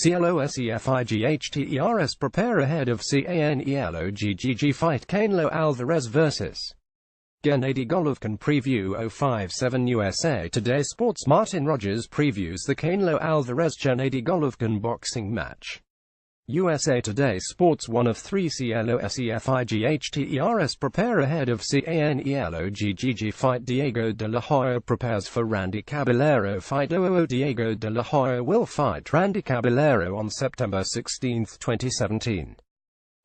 CLOSEFIGHTERS prepare ahead of CANELOGG fight Canelo Alvarez vs. Gennady Golovkin preview 057 USA Today Sports Martin Rogers previews the Canelo Alvarez-Gennady Golovkin boxing match. USA Today Sports 1 of 3 CLOSEFIGHTERS prepare ahead of CANELOGG fight Diego de la Hoya prepares for Randy Caballero fight. Diego de la Hoya will fight Randy Caballero on September 16, 2017.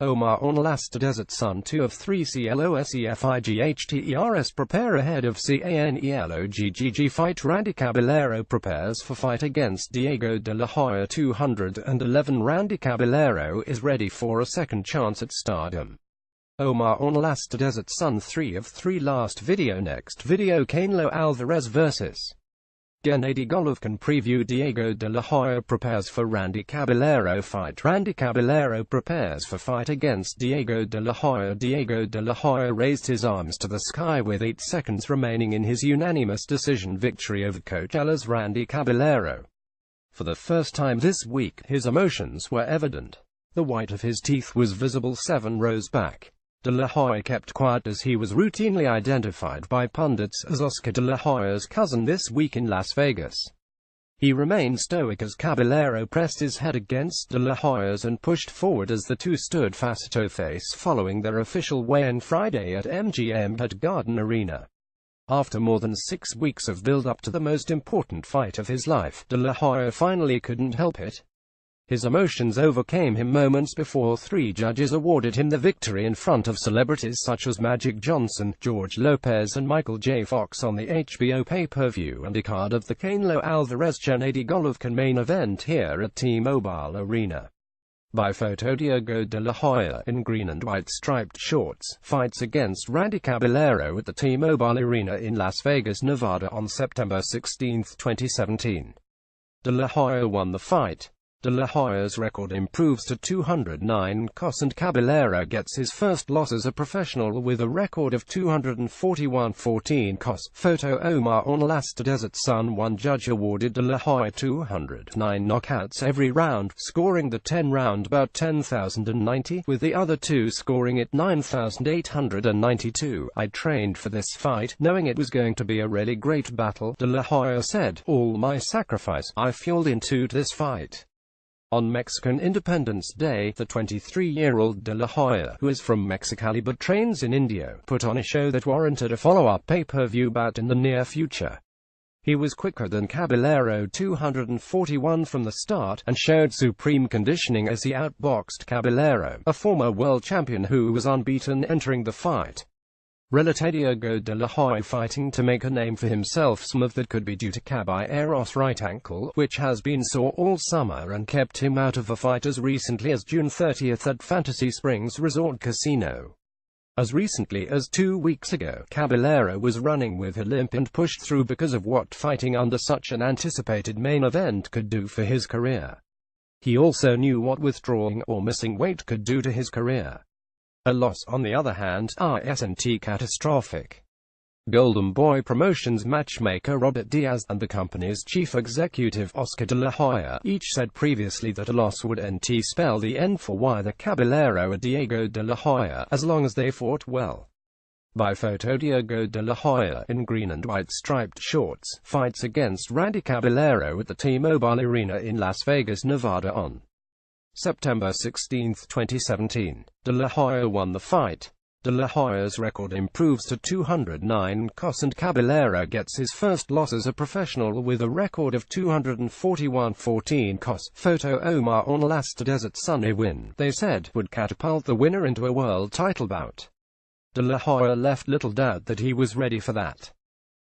Omar Ornelas Desert Sun 2 of 3 CLOSEFIGHTERS prepare ahead of CANELOGG fight Randy Caballero prepares for fight against Diego de la Hoya 211 Randy Caballero is ready for a second chance at stardom. Omar Ornelas Desert Sun 3 of 3 last video Next video Canelo Alvarez vs. Gennady Golovkin preview Diego de la Hoya prepares for Randy Caballero fight Randy Caballero prepares for fight against Diego de la Hoya. Diego de la Hoya raised his arms to the sky with 8 seconds remaining in his unanimous decision victory over Coachella's Randy Caballero. For the first time this week, his emotions were evident. The white of his teeth was visible 7 rows back. De la Hoya kept quiet as he was routinely identified by pundits as Oscar de la Hoya's cousin this week in Las Vegas. He remained stoic as Caballero pressed his head against de la Hoya's and pushed forward as the two stood face-to-face following their official weigh-in Friday at MGM at Garden Arena. After more than 6 weeks of build-up to the most important fight of his life, de la Hoya finally couldn't help it. His emotions overcame him moments before 3 judges awarded him the victory in front of celebrities such as Magic Johnson, George Lopez and Michael J. Fox on the HBO pay-per-view undercard of the Canelo Alvarez-Gennady Golovkin main event here at T-Mobile Arena. By photo Diego de la Hoya, in green and white striped shorts, fights against Randy Caballero at the T-Mobile Arena in Las Vegas, Nevada on September 16, 2017. De la Hoya won the fight. De la Hoya's record improves to 209 KOs and Caballero gets his first loss as a professional with a record of 241-14 KOs. Photo Omar Ornelas Desert Sun 1 judge awarded de la Hoya 209 knockouts every round, scoring the 10-round bout 10,090, with the other 2 scoring it 9,892. I trained for this fight, knowing it was going to be a really great battle, de la Hoya said. All my sacrifice, I fueled into this fight. On Mexican Independence Day, the 23-year-old de la Hoya, who is from Mexicali but trains in India, put on a show that warranted a follow-up pay-per-view bout in the near future. He was quicker than Caballero 241 from the start, and showed supreme conditioning as he outboxed Caballero, a former world champion who was unbeaten entering the fight. Diego de la Hoya fighting to make a name for himself. Some of that could be due to Caballero's right ankle, which has been sore all summer and kept him out of a fight as recently as June 30 at Fantasy Springs Resort Casino. As recently as 2 weeks ago, Caballero was running with a limp and pushed through because of what fighting under such an anticipated main event could do for his career. He also knew what withdrawing or missing weight could do to his career. A loss, on the other hand, isn't catastrophic. Golden Boy Promotions matchmaker Robert Diaz and the company's chief executive Oscar de la Hoya each said previously that a loss would spell the end for either Caballero or Diego de la Hoya, as long as they fought well. By photo Diego de la Hoya, in green and white striped shorts, fights against Randy Caballero at the T-Mobile Arena in Las Vegas, Nevada on September 16, 2017. De la Hoya won the fight. De la Hoya's record improves to 209 KOs and Caballero gets his first loss as a professional with a record of 241-14 KOs. Photo Omar Ornelas Desert Sun. A win, they said, would catapult the winner into a world title bout. De la Hoya left little doubt that he was ready for that.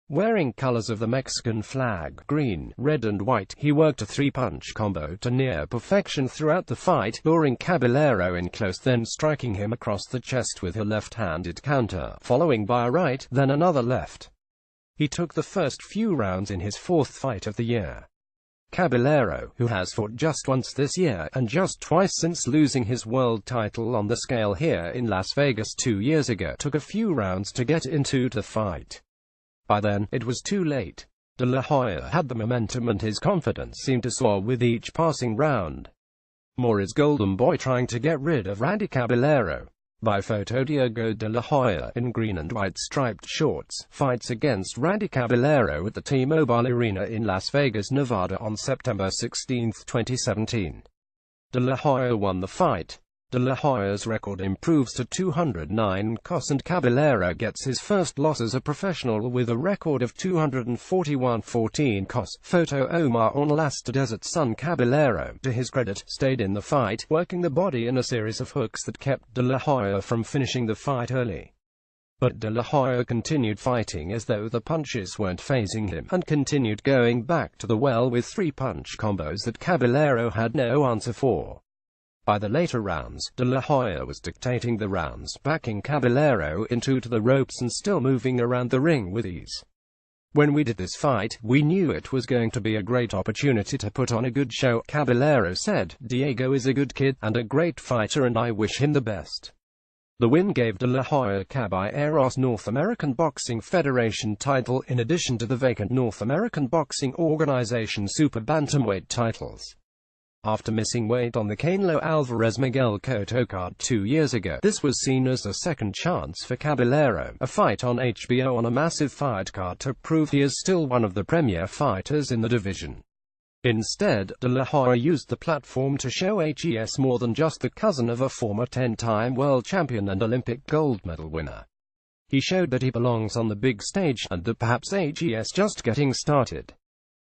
Wearing colors of the Mexican flag, green, red and white, he worked a 3-punch combo to near perfection throughout the fight, luring Caballero in close, then striking him across the chest with a left-handed counter, following by a right, then another left. He took the first few rounds in his 4th fight of the year. Caballero, who has fought just once this year, and just twice since losing his world title on the scale here in Las Vegas 2 years ago, took a few rounds to get into the fight. By then, it was too late. De la Hoya had the momentum and his confidence seemed to soar with each passing round. More is Golden Boy trying to get rid of Randy Caballero. By photo, Diego de la Hoya, in green and white striped shorts, fights against Randy Caballero at the T-Mobile Arena in Las Vegas, Nevada on September 16, 2017. De la Hoya won the fight. De la Hoya's record improves to 209 KOS and Caballero gets his first loss as a professional with a record of 241-14 KOS. Photo Omar on Last Desert Sun. Caballero, to his credit, stayed in the fight, working the body in a series of hooks that kept De la Hoya from finishing the fight early. But De la Hoya continued fighting as though the punches weren't fazing him, and continued going back to the well with 3 punch combos that Caballero had no answer for. By the later rounds, De la Hoya was dictating the rounds, backing Caballero into the ropes and still moving around the ring with ease. When we did this fight, we knew it was going to be a great opportunity to put on a good show, Caballero said. Diego is a good kid, and a great fighter, and I wish him the best. The win gave De la Hoya Caballero's North American Boxing Federation title, in addition to the vacant North American Boxing Organization Super Bantamweight titles. After missing weight on the Canelo Alvarez Miguel Cotto card 2 years ago, this was seen as a second chance for Caballero, a fight on HBO on a massive fight card to prove he is still one of the premier fighters in the division. Instead, De la Hoya used the platform to show he is more than just the cousin of a former 10-time world champion and Olympic gold medal winner. He showed that he belongs on the big stage, and that perhaps he is just getting started.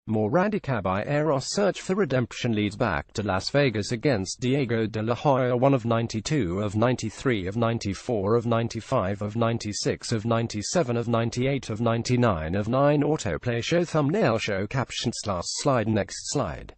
More Randy Caballero's search for redemption leads back to Las Vegas against Diego de la Hoya, 1 of 92 of 93 of 94 of 95 of 96 of 97 of 98 of 99 of 9. Autoplay show thumbnail show caption /slide. Next slide.